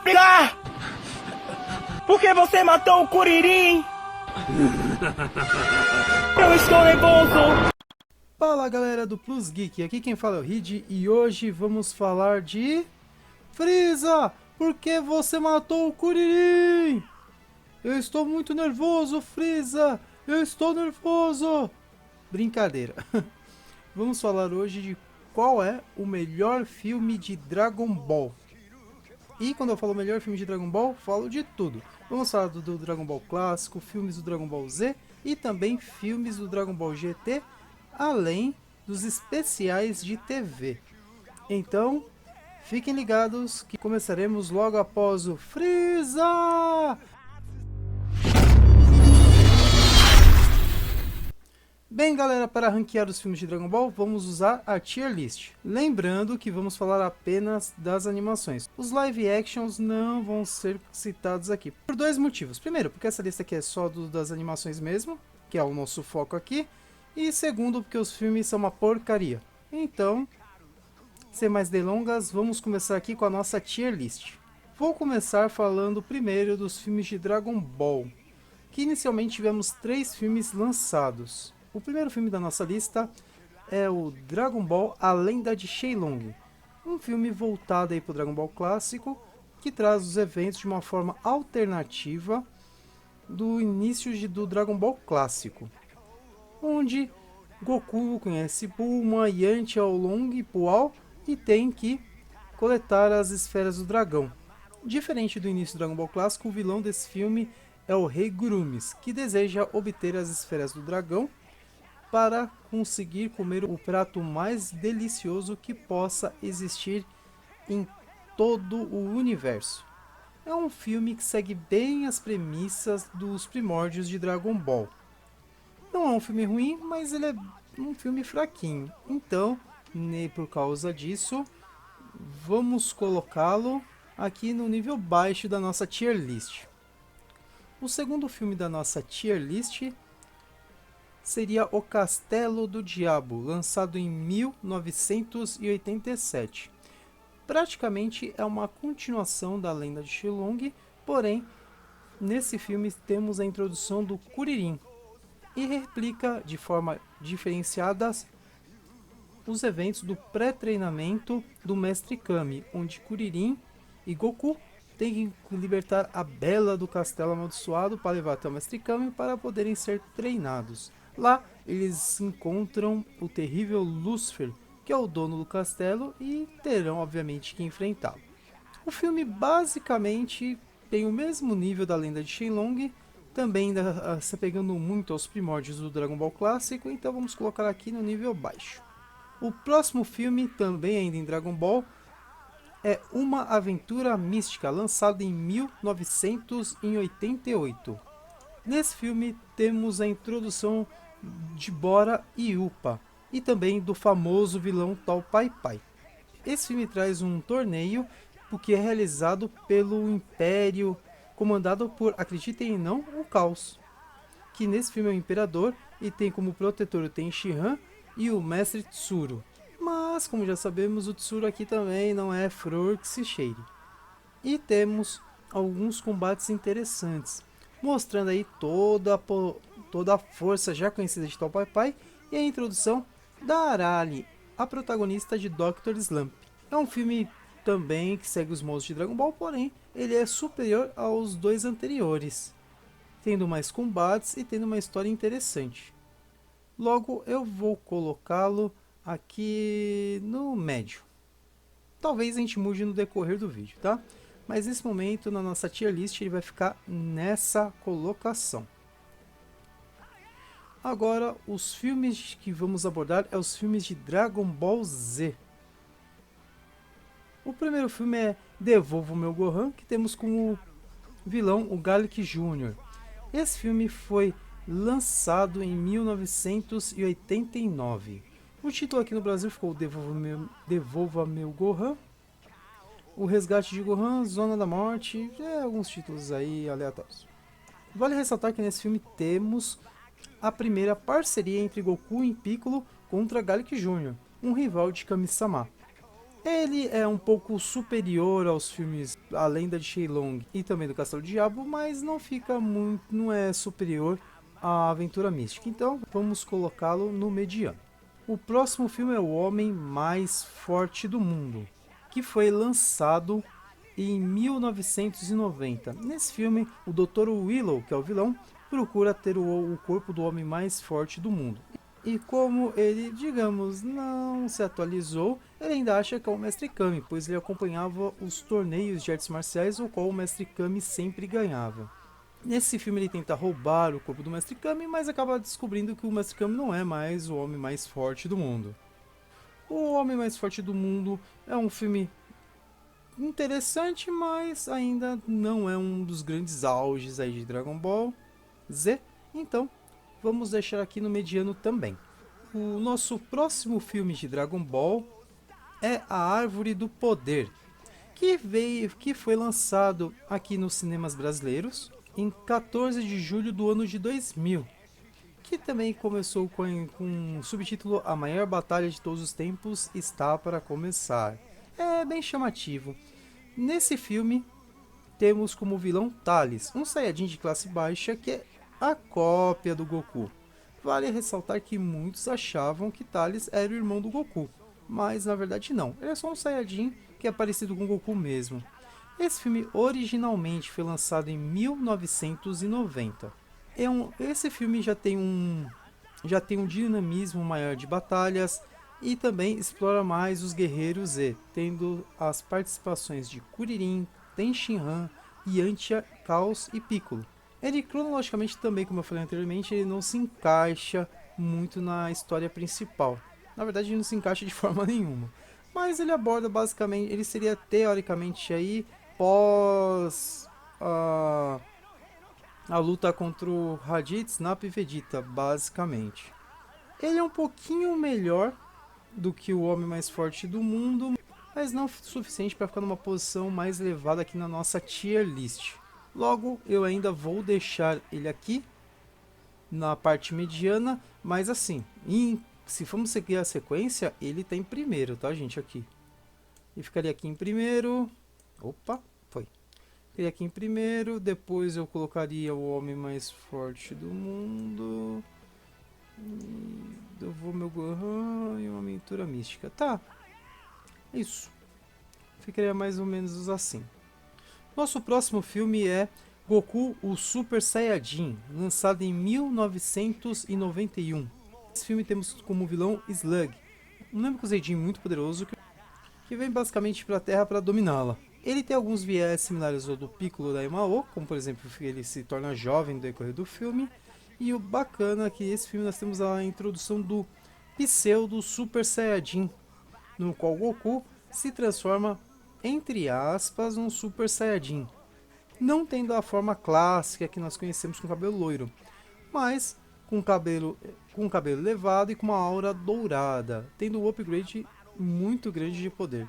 explicar por que você matou o Kuririn. Eu estou nervoso. Fala galera do Plus Geek, aqui quem fala é o Reed e hoje vamos falar de... Frieza, por que você matou o Kuririn? Eu estou muito nervoso, Frieza, eu estou nervoso. Brincadeira. Vamos falar hoje de qual é o melhor filme de Dragon Ball. E quando eu falo melhor filme de Dragon Ball, falo de tudo. Vamos falar do Dragon Ball clássico, filmes do Dragon Ball Z e também filmes do Dragon Ball GT, além dos especiais de TV. Então, fiquem ligados que começaremos logo após o Frieza! Bem galera, para ranquear os filmes de Dragon Ball, vamos usar a tier list. Lembrando que vamos falar apenas das animações. Os live actions não vão ser citados aqui, por dois motivos. Primeiro, porque essa lista aqui é só das animações mesmo, que é o nosso foco aqui. E segundo, porque os filmes são uma porcaria. Então, sem mais delongas, vamos começar aqui com a nossa tier list. Vou começar falando primeiro dos filmes de Dragon Ball, que inicialmente tivemos 3 filmes lançados. O primeiro filme da nossa lista é o Dragon Ball A Lenda de Shenlong, um filme voltado aí para o Dragon Ball clássico, que traz os eventos de uma forma alternativa do início do Dragon Ball clássico, onde Goku conhece Bulma, Yanti, Aolong e Pual e tem que coletar as esferas do dragão. Diferente do início do Dragon Ball clássico, o vilão desse filme é o Rei Gurumis, que deseja obter as esferas do dragão para conseguir comer o prato mais delicioso que possa existir em todo o universo. É um filme que segue bem as premissas dos primórdios de Dragon Ball. Não é um filme ruim, mas ele é um filme fraquinho. Então, por causa disso, vamos colocá-lo aqui no nível baixo da nossa tier list. O segundo filme da nossa tier list seria O Castelo do Diabo, lançado em 1987. Praticamente é uma continuação da Lenda de Shenlong, porém, nesse filme temos a introdução do Kuririn e replica de forma diferenciada os eventos do pré-treinamento do Mestre Kami, onde Kuririn e Goku têm que libertar a Bela do Castelo Amaldiçoado para levar até o Mestre Kami para poderem ser treinados. Lá eles encontram o terrível Lúcifer, que é o dono do castelo, e terão obviamente que enfrentá-lo. O filme basicamente tem o mesmo nível da Lenda de Shenlong, também se apegando muito aos primórdios do Dragon Ball clássico, então vamos colocar aqui no nível baixo. O próximo filme, também ainda em Dragon Ball, é Uma Aventura Mística, lançado em 1988. Nesse filme temos a introdução de Bora e Upa, e também do famoso vilão Tal Pai Pai. Esse filme traz um torneio, porque é realizado pelo Império, comandado por, acreditem ou não, o Caos, que nesse filme é o Imperador e tem como protetor o Tenshinhan e o Mestre Tsuru. Mas, como já sabemos, o Tsuru aqui também não é flor que se cheire. E temos alguns combates interessantes, mostrando aí toda a força já conhecida de Tal Pai Pai e a introdução da Arale, a protagonista de Dr. Slump. É um filme também que segue os moldes de Dragon Ball, porém ele é superior aos dois anteriores, tendo mais combates e tendo uma história interessante. Logo eu vou colocá-lo aqui no médio. Talvez a gente mude no decorrer do vídeo, tá? Mas nesse momento, na nossa tier list, ele vai ficar nessa colocação. Agora, os filmes que vamos abordar é os filmes de Dragon Ball Z. O primeiro filme é Devolva o Meu Gohan, que temos como vilão o Garlic Jr. Esse filme foi lançado em 1989. O título aqui no Brasil ficou Devolva Meu Gohan, O Resgate de Gohan, Zona da Morte, alguns títulos aí aleatórios. Vale ressaltar que nesse filme temos a primeira parceria entre Goku e Piccolo contra Garlic Jr., um rival de Kami-sama. Ele é um pouco superior aos filmes A Lenda de Shenlong e também do Castelo do Diabo, mas não fica muito, não é superior à Aventura Mística. Então vamos colocá-lo no mediano. O próximo filme é O Homem Mais Forte do Mundo, que foi lançado em 1990. Nesse filme, o Dr. Willow, que é o vilão, procura ter o corpo do homem mais forte do mundo. E como ele, digamos, não se atualizou, ele ainda acha que é o Mestre Kami, pois ele acompanhava os torneios de artes marciais, o qual o Mestre Kami sempre ganhava. Nesse filme ele tenta roubar o corpo do Mestre Kami, mas acaba descobrindo que o Mestre Kami não é mais o homem mais forte do mundo. O Homem Mais Forte do Mundo é um filme interessante, mas ainda não é um dos grandes auges aí de Dragon Ball Z, então vamos deixar aqui no mediano também. O nosso próximo filme de Dragon Ball é A Árvore do Poder, que foi lançado aqui nos cinemas brasileiros em 14 de julho do ano de 2000, que também começou com o subtítulo A Maior Batalha de Todos os Tempos está para começar. É bem chamativo. Nesse filme temos como vilão Thales, um Saiyajin de classe baixa que é a cópia do Goku. Vale ressaltar que muitos achavam que Thales era o irmão do Goku, mas na verdade não, ele é só um Saiyajin que é parecido com o Goku mesmo. Esse filme originalmente foi lançado em 1990. Esse filme já tem um dinamismo maior de batalhas e também explora mais os guerreiros Z, tendo as participações de Kuririn, Ten Shinhan, Yantia, Chaos e Piccolo. Ele cronologicamente também, como eu falei anteriormente, ele não se encaixa muito na história principal. Na verdade, ele não se encaixa de forma nenhuma. Mas ele aborda basicamente, ele seria teoricamente aí pós a luta contra o Raditz, Snap e Vegeta, basicamente. Ele é um pouquinho melhor do que o Homem Mais Forte do Mundo, mas não o suficiente para ficar numa posição mais elevada aqui na nossa tier list. Logo, eu ainda vou deixar ele aqui na parte mediana, mas assim, se formos seguir a sequência, ele tá em primeiro, tá, gente, aqui. E ficaria aqui em primeiro. Opa, foi. Ficaria aqui em primeiro, depois eu colocaria o Homem Mais Forte do Mundo. Eu vou meu Gohan e uma aventura mística. Tá, isso. Ficaria mais ou menos assim. Nosso próximo filme é Goku, o Super Saiyajin, lançado em 1991. Nesse filme temos como vilão Slug, um Namekusei muito poderoso que vem basicamente para a Terra para dominá-la. Ele tem alguns viés similares ao do Piccolo da Imao, como por exemplo ele se torna jovem no decorrer do filme. E o bacana é que nesse filme nós temos a introdução do pseudo Super Saiyajin, no qual Goku se transforma, entre aspas, num Super Saiyajin, não tendo a forma clássica que nós conhecemos com cabelo loiro, mas com cabelo elevado e com uma aura dourada, tendo um upgrade muito grande de poder.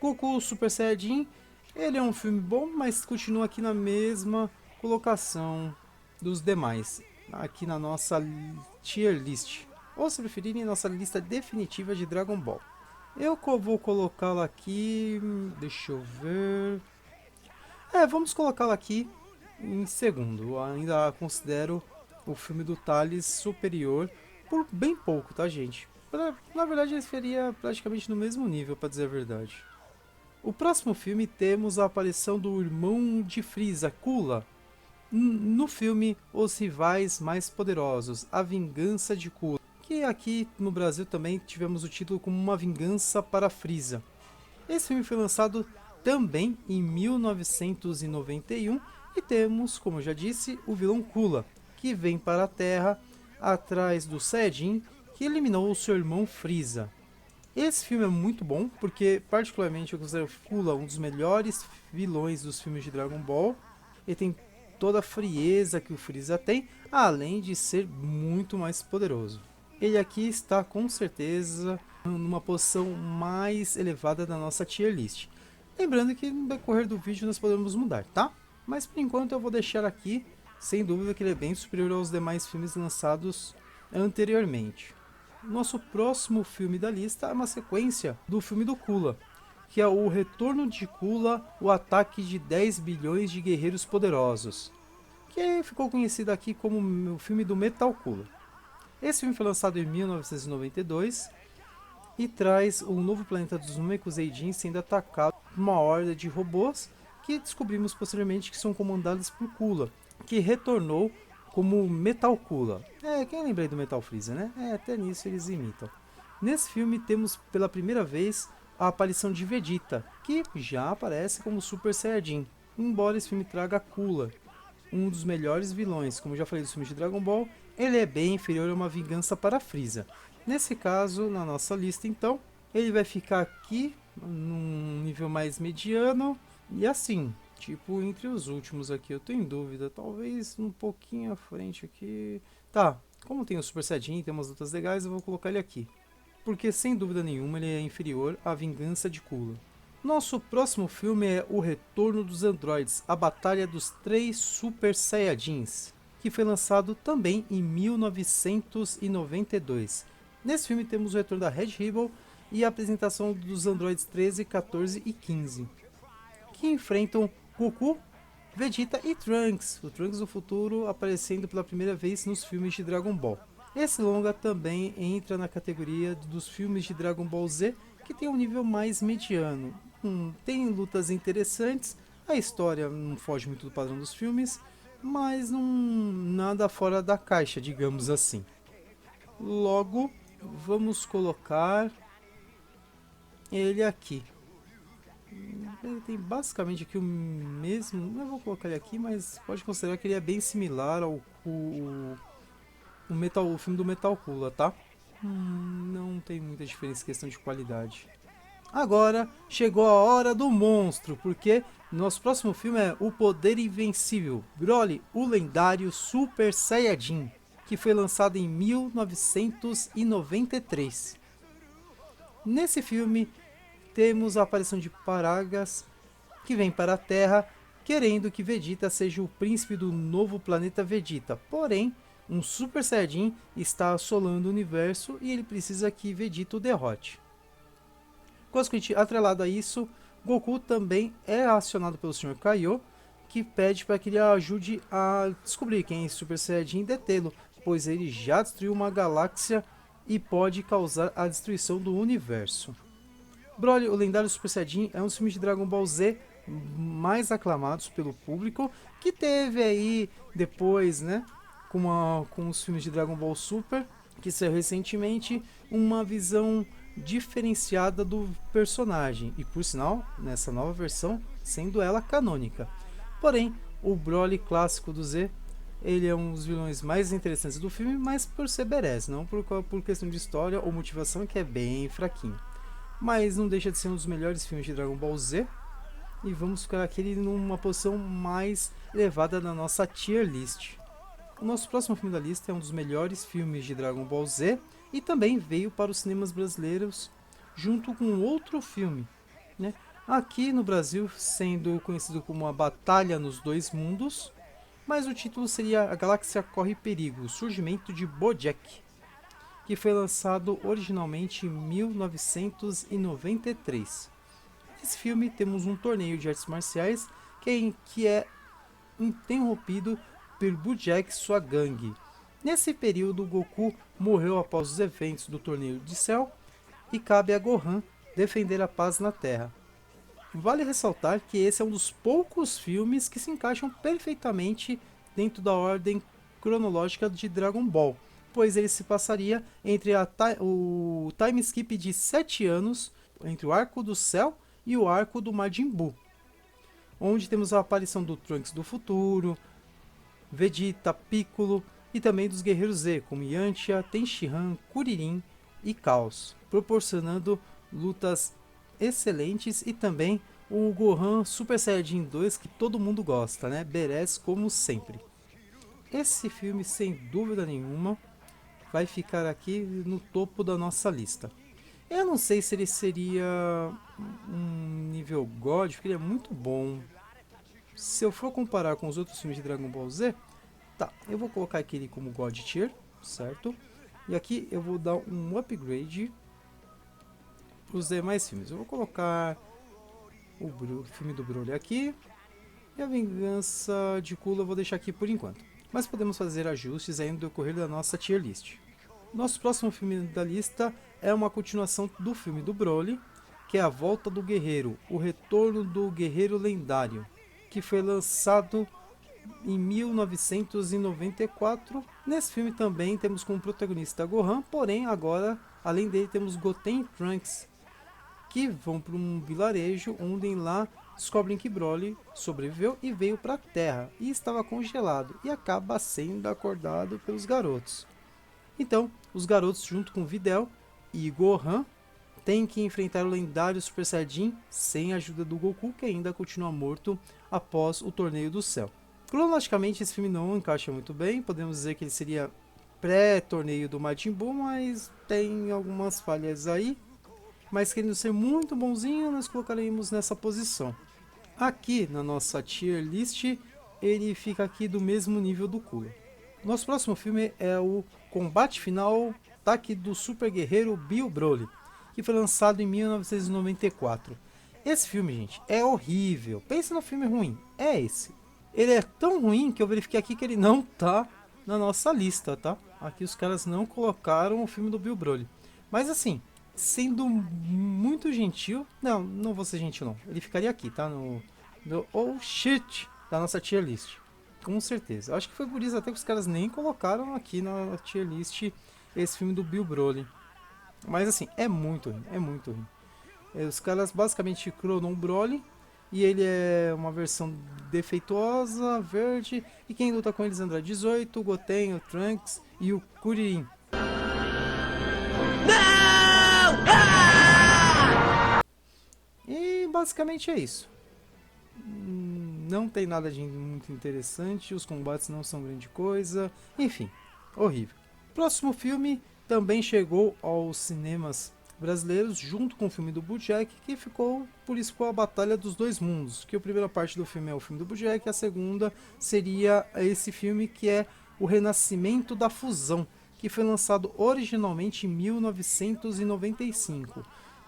Goku Super Saiyajin, ele é um filme bom, mas continua aqui na mesma colocação dos demais, aqui na nossa tier list, ou se preferirem, nossa lista definitiva de Dragon Ball. Eu vou colocá-la aqui, deixa eu ver... vamos colocá-la aqui em segundo. Eu ainda considero o filme do Thales superior por bem pouco, tá, gente? Na verdade, ele seria praticamente no mesmo nível, para dizer a verdade. O próximo filme temos a aparição do irmão de Frieza, Cooler, no filme Os Rivais Mais Poderosos, A Vingança de Cooler, que aqui no Brasil também tivemos o título como Uma Vingança para Frieza. Esse filme foi lançado também em 1991 e temos, como eu já disse, o vilão Cooler, que vem para a Terra atrás do Saiyajin que eliminou o seu irmão Frieza. Esse filme é muito bom porque particularmente eu considero Cooler um dos melhores vilões dos filmes de Dragon Ball. Ele tem toda a frieza que o Frieza tem, além de ser muito mais poderoso. Ele aqui está com certeza numa posição mais elevada da nossa tier list. Lembrando que no decorrer do vídeo nós podemos mudar, tá? Mas por enquanto eu vou deixar aqui, sem dúvida que ele é bem superior aos demais filmes lançados anteriormente. Nosso próximo filme da lista é uma sequência do filme do Cooler, que é o Retorno de Coola, o ataque de 10 bilhões de guerreiros poderosos, que ficou conhecido aqui como o filme do Metal Coola. Esse filme foi lançado em 1992 e traz o novo planeta dos Namekusei-jin sendo atacado por uma horda de robôs que descobrimos posteriormente que são comandados por Coola, que retornou como Metal Coola. Quem lembrei do Metal Freezer, né? Até nisso eles imitam. Nesse filme temos pela primeira vez a aparição de Vegeta, que já aparece como Super Saiyajin, embora esse filme traga Coola, um dos melhores vilões. Como já falei dos filmes de Dragon Ball, ele é bem inferior a uma vingança para Frieza. Nesse caso, na nossa lista então, ele vai ficar aqui num nível mais mediano e assim, tipo entre os últimos aqui, eu tô em dúvida, talvez um pouquinho à frente aqui. Tá, como tem o Super Saiyajin, tem umas lutas legais, eu vou colocar ele aqui, porque sem dúvida nenhuma ele é inferior à vingança de Coola. Nosso próximo filme é O Retorno dos Androides, a Batalha dos Três Super Saiyajins, que foi lançado também em 1992. Nesse filme temos o retorno da Red Ribbon e a apresentação dos androides 13, 14 e 15, que enfrentam Goku, Vegeta e Trunks, o Trunks do futuro aparecendo pela primeira vez nos filmes de Dragon Ball. Esse longa também entra na categoria dos filmes de Dragon Ball Z, que tem um nível mais mediano. Tem lutas interessantes, a história não foge muito do padrão dos filmes, mas nada fora da caixa, digamos assim. Logo, vamos colocar ele aqui. Ele tem basicamente aqui o mesmo, não vou colocar ele aqui, mas pode considerar que ele é bem similar ao o filme do Metal Coola, tá? Não tem muita diferença em questão de qualidade. Agora chegou a hora do monstro, porque nosso próximo filme é O Poder Invencível, Broly, o lendário Super Saiyajin, que foi lançado em 1993. Nesse filme temos a aparição de Paragas, que vem para a Terra querendo que Vegeta seja o príncipe do novo planeta Vegeta, porém um Super Saiyajin está assolando o universo e ele precisa que Vegeta o derrote. Consequentemente, atrelado a isso, Goku também é acionado pelo Sr. Kaiô, que pede para que ele ajude a descobrir quem é esse Super Saiyajin e detê-lo, pois ele já destruiu uma galáxia e pode causar a destruição do universo. Broly, o lendário Super Saiyajin, é um dos filmes de Dragon Ball Z mais aclamados pelo público, que teve aí depois, né, com os filmes de Dragon Ball Super, que saiu recentemente, uma visão diferenciada do personagem, e por sinal, nessa nova versão, sendo ela canônica. Porém, o Broly clássico do Z, ele é um dos vilões mais interessantes do filme, mas por ser badass, não por questão de história ou motivação, que é bem fraquinho. Mas não deixa de ser um dos melhores filmes de Dragon Ball Z, e vamos ficar aqui numa posição mais elevada na nossa tier list. O nosso próximo filme da lista é um dos melhores filmes de Dragon Ball Z e também veio para os cinemas brasileiros junto com outro filme, né? Aqui no Brasil sendo conhecido como A Batalha nos Dois Mundos, mas o título seria A Galáxia Corre Perigo, o Surgimento de Bojack, que foi lançado originalmente em 1993. Nesse filme temos um torneio de artes marciais que é interrompido por Bojack e sua gangue. Nesse período, Goku morreu após os eventos do torneio de Cell e cabe a Gohan defender a paz na Terra. Vale ressaltar que esse é um dos poucos filmes que se encaixam perfeitamente dentro da ordem cronológica de Dragon Ball, pois ele se passaria entre o time skip de 7 anos entre o arco do Cell e o arco do Majin Buu, onde temos a aparição do Trunks do futuro, Vegeta, Piccolo e também dos Guerreiros Z, como Yantia, Tenshinhan, Kuririn e Chaos, proporcionando lutas excelentes, e também o Gohan Super Saiyajin 2, que todo mundo gosta, né? Badass como sempre. Esse filme, sem dúvida nenhuma, vai ficar aqui no topo da nossa lista. Eu não sei se ele seria um nível God, porque ele é muito bom. Se eu for comparar com os outros filmes de Dragon Ball Z, tá, eu vou colocar aquele como God Tier, certo? E aqui eu vou dar um upgrade para os demais filmes. Eu vou colocar o filme do Broly aqui. E a Vingança de Cooler eu vou deixar aqui por enquanto. Mas podemos fazer ajustes aí no decorrer da nossa tier list. Nosso próximo filme da lista é uma continuação do filme do Broly, que é A Volta do Guerreiro, o Retorno do Guerreiro Lendário, que foi lançado em 1994. Nesse filme também temos como protagonista Gohan, porém agora, além dele, temos Goten e Trunks, que vão para um vilarejo onde lá descobrem que Broly sobreviveu e veio para a Terra e estava congelado e acaba sendo acordado pelos garotos. Então, os garotos junto com Videl e Gohan têm que enfrentar o lendário Super Saiyajin sem a ajuda do Goku, que ainda continua morto após o Torneio do Céu. Cronologicamente esse filme não encaixa muito bem, podemos dizer que ele seria pré-torneio do Majin Buu, mas tem algumas falhas aí. Mas querendo ser muito bonzinho, nós colocaremos nessa posição. Aqui na nossa tier list, ele fica aqui do mesmo nível do Cooler. Nosso próximo filme é o Combate Final Ataque do Super Guerreiro Bio Broly, que foi lançado em 1994. Esse filme, gente, é horrível. Pensa no filme ruim, é esse. Ele é tão ruim que eu verifiquei aqui que ele não tá na nossa lista, tá? Aqui os caras não colocaram o filme do Bio Broly. Mas assim, sendo muito gentil, não vou ser gentil não, ele ficaria aqui, tá, no oh shit da nossa tier list, com certeza. Acho que foi por isso até que os caras nem colocaram aqui na tier list esse filme do Bio Broly, mas assim, é muito ruim, é muito ruim. Os caras basicamente clonam o Broly, e ele é uma versão defeituosa, verde, e quem luta com eles anda 18, o Goten, o Trunks e o Kuririn. E basicamente é isso. Não tem nada de muito interessante, os combates não são grande coisa, enfim, horrível. Próximo filme também chegou aos cinemas brasileiros junto com o filme do Bojack, que ficou por isso com a Batalha dos Dois Mundos, que a primeira parte do filme é o filme do Bojack, a segunda seria esse filme que é o Renascimento da Fusão, que foi lançado originalmente em 1995.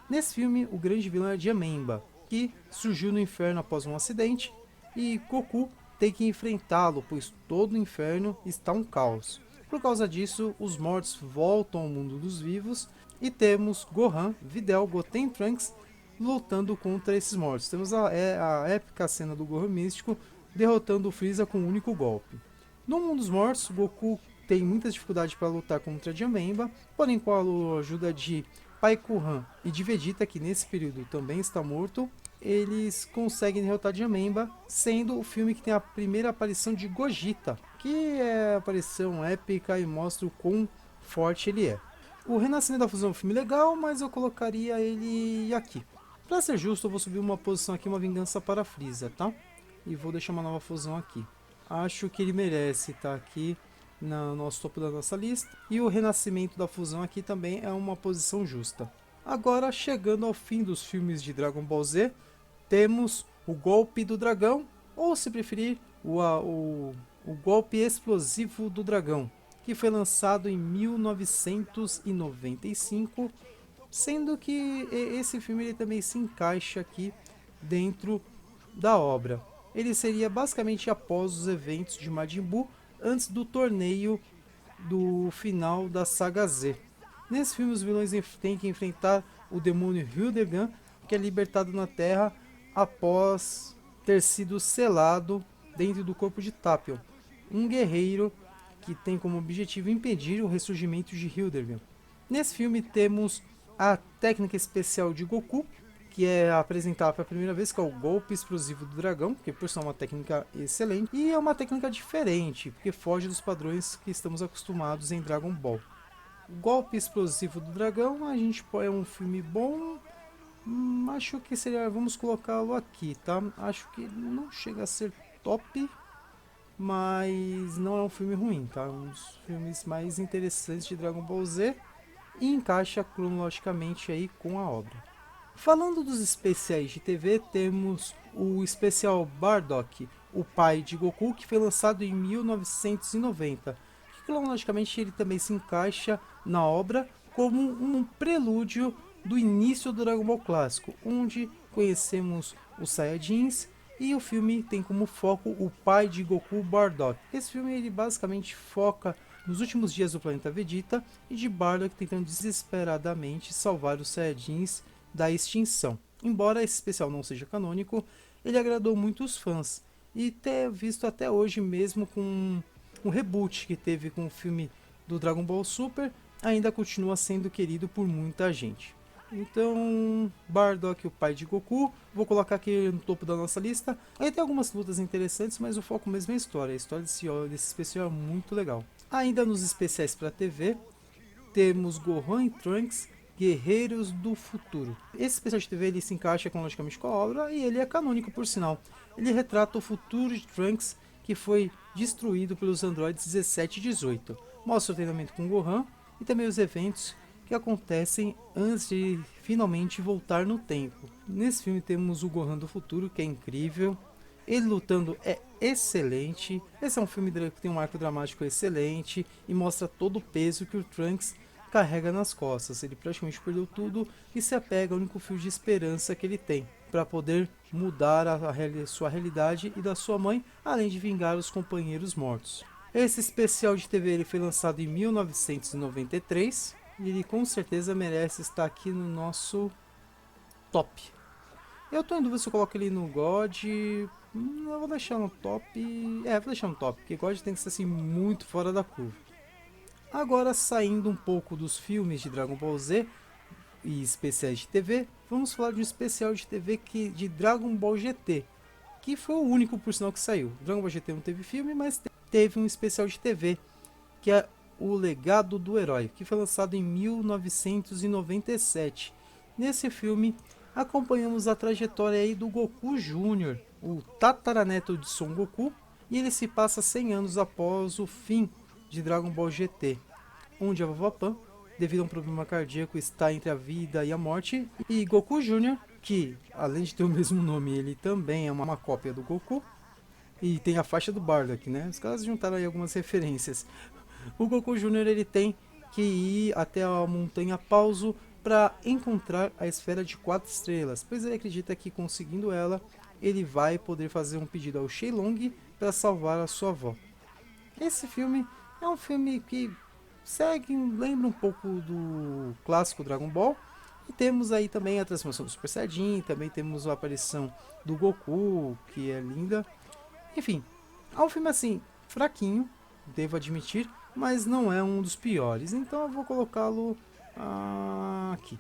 Nesse filme, o grande vilão é Janemba, que surgiu no inferno após um acidente, e Goku tem que enfrentá-lo, pois todo o inferno está um caos. Por causa disso, os mortos voltam ao mundo dos vivos, e temos Gohan, Videl, Goten e Trunks lutando contra esses mortos. Temos a épica cena do Gohan místico derrotando o Freeza com um único golpe. No mundo dos mortos, Goku tem muitas dificuldades para lutar contra Janemba, porém com a ajuda de Pai Gohan e de Vegeta, que nesse período também está morto, eles conseguem derrotar Janemba, sendo o filme que tem a primeira aparição de Gogeta, que é a aparição épica e mostra o quão forte ele é. O Renascimento da Fusão é um filme legal, mas eu colocaria ele aqui. Para ser justo, eu vou subir uma posição aqui, uma Vingança para Freeza, tá? E vou deixar uma nova fusão aqui. Acho que ele merece estar aqui no nosso topo da nossa lista. E o Renascimento da Fusão aqui também é uma posição justa. Agora, chegando ao fim dos filmes de Dragon Ball Z, temos o Golpe do Dragão, ou se preferir, o Golpe Explosivo do Dragão, que foi lançado em 1995, sendo que esse filme ele também se encaixa aqui dentro da obra. Ele seria basicamente após os eventos de Majin Buu, antes do torneio do final da saga Z. Nesse filme os vilões têm que enfrentar o demônio Hildegan, que é libertado na Terra após ter sido selado dentro do corpo de Tapion, um guerreiro que tem como objetivo impedir o ressurgimento de Hildegan. Nesse filme temos a técnica especial de Goku, que é apresentada pela primeira vez, que é o Golpe Explosivo do Dragão, que por ser uma técnica excelente, e é uma técnica diferente, porque foge dos padrões que estamos acostumados em Dragon Ball. O Golpe Explosivo do Dragão, a gente é um filme bom, acho que seria, vamos colocá-lo aqui, tá? Acho que não chega a ser top, mas não é um filme ruim, tá? Um dos filmes mais interessantes de Dragon Ball Z e encaixa cronologicamente aí com a obra. Falando dos especiais de TV, temos o especial Bardock, o pai de Goku, que foi lançado em 1990. Que cronologicamente ele também se encaixa na obra como um prelúdio do início do Dragon Ball clássico, onde conhecemos os Saiyajins e o filme tem como foco o pai de Goku, Bardock. Esse filme ele basicamente foca nos últimos dias do planeta Vegeta e de Bardock tentando desesperadamente salvar os Saiyajins da extinção. Embora esse especial não seja canônico, ele agradou muitos fãs e ter visto até hoje mesmo com o reboot que teve com o filme do Dragon Ball Super, ainda continua sendo querido por muita gente. Então, Bardock, o pai de Goku, vou colocar aqui no topo da nossa lista. Aí tem algumas lutas interessantes, mas o foco mesmo é a história. A história desse especial é muito legal. Ainda nos especiais para TV, temos Gohan e Trunks, Guerreiros do Futuro. Esse especial de TV ele se encaixa cronologicamente com a obra e ele é canônico por sinal. Ele retrata o futuro de Trunks que foi destruído pelos androides 17 e 18. Mostra o treinamento com Gohan e também os eventos que acontecem antes de finalmente voltar no tempo. Nesse filme temos o Gohan do futuro, que é incrível. Ele lutando é excelente. Esse é um filme que tem um arco dramático excelente e mostra todo o peso que o Trunks carrega nas costas. Ele praticamente perdeu tudo e se apega ao único fio de esperança que ele tem para poder mudar sua realidade e da sua mãe, além de vingar os companheiros mortos. Esse especial de TV ele foi lançado em 1993 e ele com certeza merece estar aqui no nosso top. Eu tô em dúvida se eu coloco ele no God. Eu vou deixar no top. Vou deixar no top, porque God tem que ser assim muito fora da curva. Agora, saindo um pouco dos filmes de Dragon Ball Z e especiais de TV, vamos falar de um especial de TV de Dragon Ball GT, que foi o único, por sinal, que saiu. Dragon Ball GT não teve filme, mas teve um especial de TV, que é O Legado do Herói, que foi lançado em 1997. Nesse filme, acompanhamos a trajetória aí do Goku Jr., o tataraneto de Son Goku, e ele se passa 100 anos após o fim de Dragon Ball GT, onde a vovó Pan, devido a um problema cardíaco, está entre a vida e a morte, e Goku Jr., que além de ter o mesmo nome, ele também é uma cópia do Goku, e tem a faixa do Bardock, né? Os caras juntaram aí algumas referências. O Goku Jr. ele tem que ir até a montanha Pauso para encontrar a esfera de 4 estrelas, pois ele acredita que conseguindo ela, ele vai poder fazer um pedido ao Shenlong para salvar a sua avó. Esse filme é um filme que lembra um pouco do clássico Dragon Ball. E temos aí também a transformação do Super Saiyajin, também temos a aparição do Goku, que é linda. Enfim, é um filme assim, fraquinho, devo admitir, mas não é um dos piores. Então eu vou colocá-lo aqui.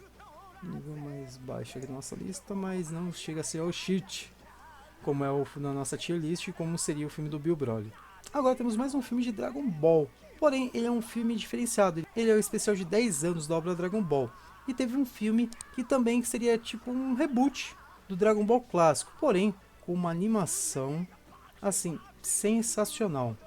Nível mais baixo aqui da nossa lista, mas não chega a ser o cheat, como é na nossa tier list, como seria o filme do Bill Broly. Agora temos mais um filme de Dragon Ball, porém ele é um filme diferenciado, ele é o especial de 10 anos da obra Dragon Ball, e teve um filme que também seria tipo um reboot do Dragon Ball clássico, porém com uma animação assim, sensacional.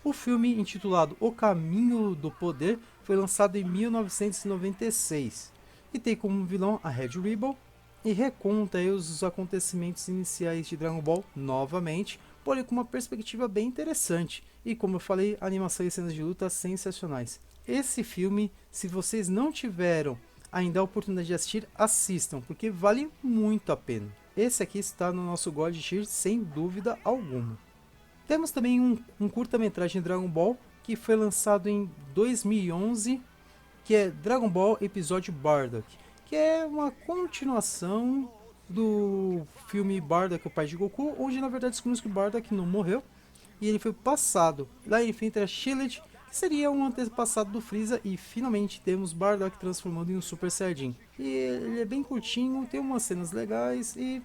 O filme intitulado O Caminho do Poder foi lançado em 1996, e tem como vilão a Red Ribbon, e reconta aí os acontecimentos iniciais de Dragon Ball novamente, porém com uma perspectiva bem interessante. E como eu falei, animação e cenas de luta sensacionais. Esse filme, se vocês não tiveram ainda a oportunidade de assistir, assistam, porque vale muito a pena. Esse aqui está no nosso God Tier sem dúvida alguma. Temos também um curta-metragem de Dragon Ball, que foi lançado em 2011, que é Dragon Ball Episódio Bardock, que é uma continuação do filme Bardock, o pai de Goku, onde na verdade descobrimos que Bardock não morreu e ele foi passado. Lá ele enfrenta Shillet, que seria um antepassado do Freeza, e finalmente temos Bardock transformando em um Super Saiyajin. E ele é bem curtinho, tem umas cenas legais e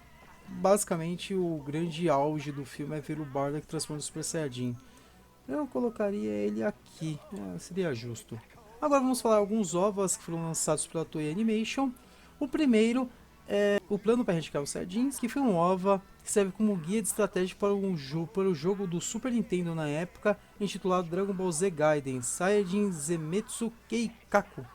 basicamente o grande auge do filme é ver o Bardock transformando em Super Saiyajin. Eu colocaria ele aqui, seria justo. Agora vamos falar alguns OVAs que foram lançados pela Toei Animation. O primeiro é o Plano para Erradicar os Saiyajins, que foi um OVA que serve como guia de estratégia para o jogo do Super Nintendo na época, intitulado Dragon Ball Z Gaiden Saiyajin Zenmetsu Keikaku.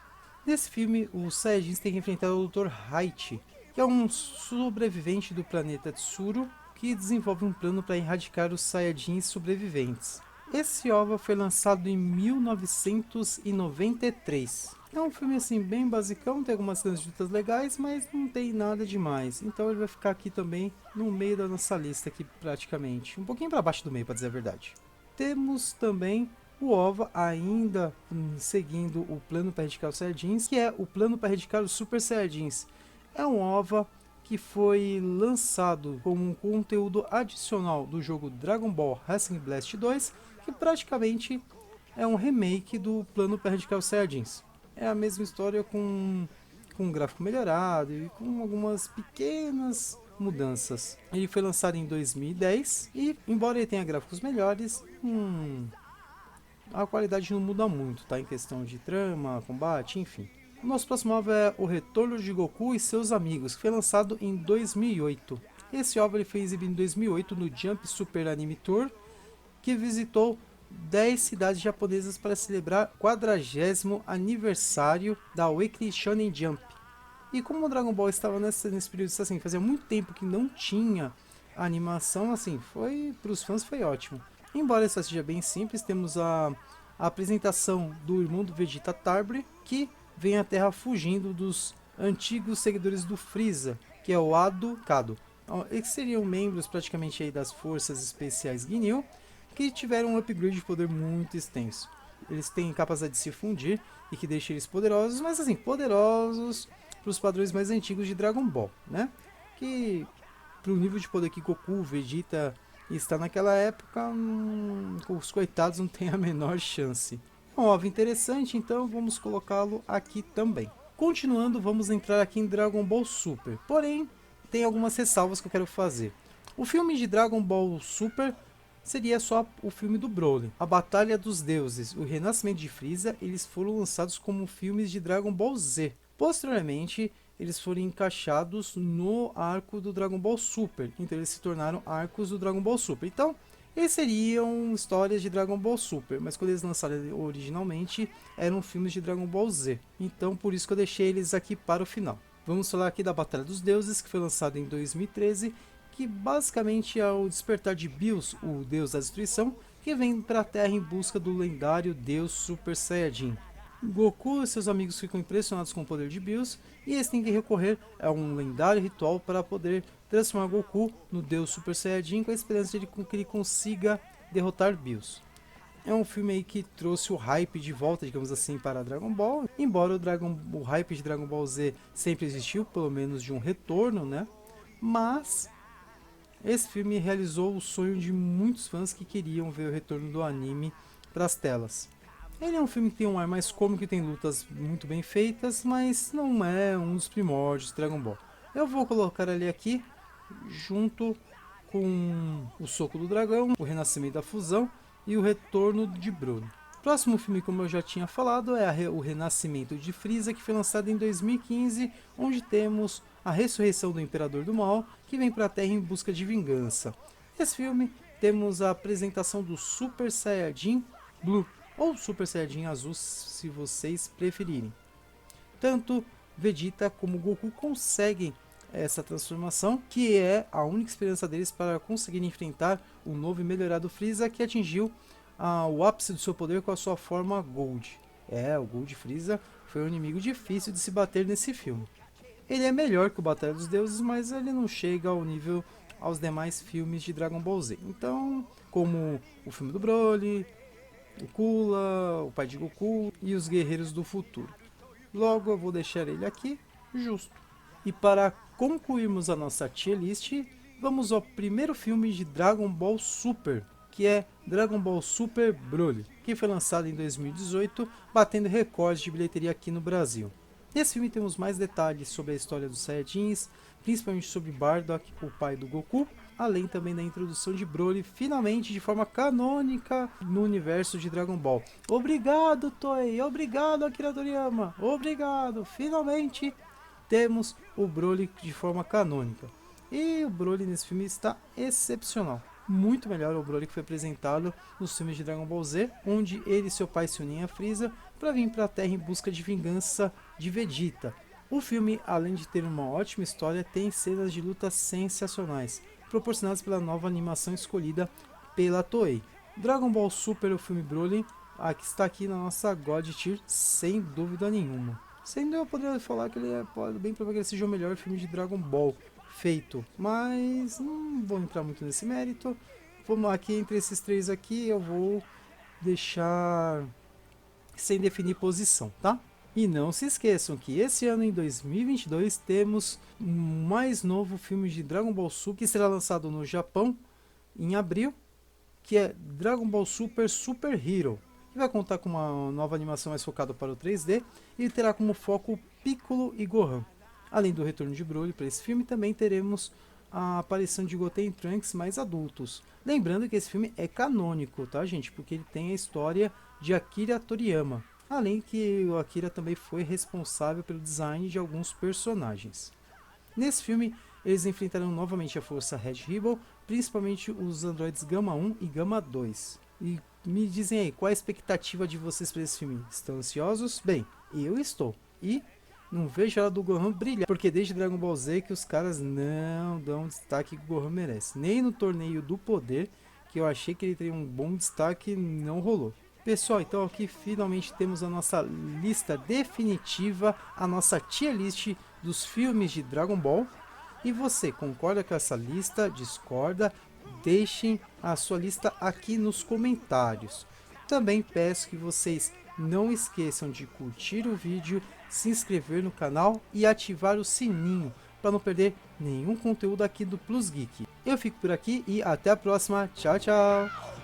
Nesse filme, os Saiyajins têm que enfrentar o Dr. Height, que é um sobrevivente do planeta Tsuru, que desenvolve um plano para erradicar os Saiyajins sobreviventes. Esse OVA foi lançado em 1993. É um filme assim bem basicão, tem algumas cenas de lutas legais, mas não tem nada demais. Então ele vai ficar aqui também no meio da nossa lista aqui praticamente, um pouquinho para baixo do meio para dizer a verdade. Temos também o OVA ainda seguindo o plano para erradicar os Saiyajins, que é o plano para erradicar os Super Saiyajins. É um OVA que foi lançado como um conteúdo adicional do jogo Dragon Ball Racing Blast 2, que praticamente é um remake do plano para erradicar os Saiyajins. É a mesma história com um gráfico melhorado e com algumas pequenas mudanças. Ele foi lançado em 2010 e, embora ele tenha gráficos melhores, a qualidade não muda muito, tá? Em questão de trama, combate, enfim. O nosso próximo OVA é O Retorno de Goku e Seus Amigos, que foi lançado em 2008. Esse OVA ele foi exibido em 2008 no Jump Super Anime Tour, que visitou 10 cidades japonesas para celebrar o 40º aniversário da Weekly Shonen Jump. E como o Dragon Ball estava nesse período, assim, fazia muito tempo que não tinha animação, assim, para os fãs foi ótimo. Embora essa seja bem simples, temos a apresentação do irmão do Vegeta Tarbre, que vem à Terra fugindo dos antigos seguidores do Freeza, que é o Ado Kado. Eles seriam membros praticamente aí das forças especiais Ginyu, que tiveram um upgrade de poder muito extenso. Eles têm capacidade de se fundir e que deixa eles poderosos, mas assim, poderosos para os padrões mais antigos de Dragon Ball, né? Que para o nível de poder que Goku, Vegeta está naquela época, os coitados não têm a menor chance. Um OVA interessante, então vamos colocá-lo aqui também. Continuando, vamos entrar aqui em Dragon Ball Super. Porém, tem algumas ressalvas que eu quero fazer. O filme de Dragon Ball Super seria só o filme do Broly. A Batalha dos Deuses, o Renascimento de Freeza, eles foram lançados como filmes de Dragon Ball Z. Posteriormente, eles foram encaixados no arco do Dragon Ball Super. Então eles se tornaram arcos do Dragon Ball Super. Então, eles seriam histórias de Dragon Ball Super, mas quando eles lançaram originalmente, eram filmes de Dragon Ball Z. Então, por isso que eu deixei eles aqui para o final. Vamos falar aqui da Batalha dos Deuses, que foi lançado em 2013, que basicamente é o despertar de Bills, o deus da destruição, que vem para a Terra em busca do lendário deus Super Saiyajin. Goku e seus amigos ficam impressionados com o poder de Bills e eles têm que recorrer a um lendário ritual para poder transformar Goku no deus Super Saiyajin com a esperança de que ele consiga derrotar Bills. É um filme aí que trouxe o hype de volta, digamos assim, para Dragon Ball. Embora o hype de Dragon Ball Z sempre existiu, pelo menos de um retorno, né? Mas esse filme realizou o sonho de muitos fãs que queriam ver o retorno do anime para as telas. Ele é um filme que tem um ar mais cômico e tem lutas muito bem feitas, mas não é um dos primórdios de Dragon Ball. Eu vou colocar ele aqui junto com o Soco do Dragão, o Renascimento da Fusão e o Retorno de Broly. Próximo filme, como eu já tinha falado, é o Renascimento de Freeza, que foi lançado em 2015, onde temos a ressurreição do Imperador do Mal, que vem para a Terra em busca de vingança. Nesse filme, temos a apresentação do Super Saiyajin Blue, ou Super Saiyajin Azul, se vocês preferirem. Tanto Vegeta como Goku conseguem essa transformação, que é a única esperança deles para conseguir enfrentar o novo e melhorado Freeza, que atingiu o ápice do seu poder com a sua forma Gold. O Gold Freeza foi um inimigo difícil de se bater nesse filme. Ele é melhor que o Batalha dos Deuses, mas ele não chega ao nível aos demais filmes de Dragon Ball Z. Então, como o filme do Broly, o Kula, o pai de Goku e os Guerreiros do Futuro. Logo eu vou deixar ele aqui, justo. E para concluirmos a nossa tier list, vamos ao primeiro filme de Dragon Ball Super, que é Dragon Ball Super Broly, que foi lançado em 2018, batendo recordes de bilheteria aqui no Brasil. Nesse filme temos mais detalhes sobre a história dos Saiyajins, principalmente sobre Bardock, o pai do Goku, além também da introdução de Broly, finalmente de forma canônica no universo de Dragon Ball. Obrigado, Toei! Obrigado, Akira Toriyama! Obrigado! Finalmente temos o Broly de forma canônica. E o Broly nesse filme está excepcional. Muito melhor o Broly que foi apresentado nos filmes de Dragon Ball Z, onde ele e seu pai se unem a Freeza para vir para a Terra em busca de vingança de Vegeta. O filme, além de ter uma ótima história, tem cenas de luta sensacionais, proporcionadas pela nova animação escolhida pela Toei. Dragon Ball Super, o filme Broly, aqui está aqui na nossa God Tier, sem dúvida nenhuma. Sem dúvida eu poderia falar que ele pode bem provar que ele seja o melhor filme de Dragon Ball feito, mas não vou entrar muito nesse mérito. Vamos aqui, entre esses três aqui, eu vou deixar sem definir posição, tá? E não se esqueçam que esse ano, em 2022, temos um mais novo filme de Dragon Ball Super que será lançado no Japão em abril, que é Dragon Ball Super Super Hero. Que vai contar com uma nova animação mais focada para o 3D e terá como foco Piccolo e Gohan. Além do retorno de Broly para esse filme, também teremos a aparição de Goten e Trunks mais adultos. Lembrando que esse filme é canônico, tá, gente? Porque ele tem a história de Akira Toriyama. Além que o Akira também foi responsável pelo design de alguns personagens. Nesse filme, eles enfrentarão novamente a força Red Ribbon, principalmente os androides Gama 1 e Gama 2. E me dizem aí, qual a expectativa de vocês para esse filme? Estão ansiosos? Bem, eu estou. E não vejo a hora do Gohan brilhar, porque desde Dragon Ball Z que os caras não dão o destaque que o Gohan merece. Nem no torneio do poder, que eu achei que ele teria um bom destaque, não rolou. Pessoal, então aqui finalmente temos a nossa lista definitiva, a nossa tier list dos filmes de Dragon Ball. E você, concorda com essa lista? Discorda? Deixem a sua lista aqui nos comentários. Também peço que vocês não esqueçam de curtir o vídeo, se inscrever no canal e ativar o sininho para não perder nenhum conteúdo aqui do Plus Geek. Eu fico por aqui e até a próxima. Tchau, tchau!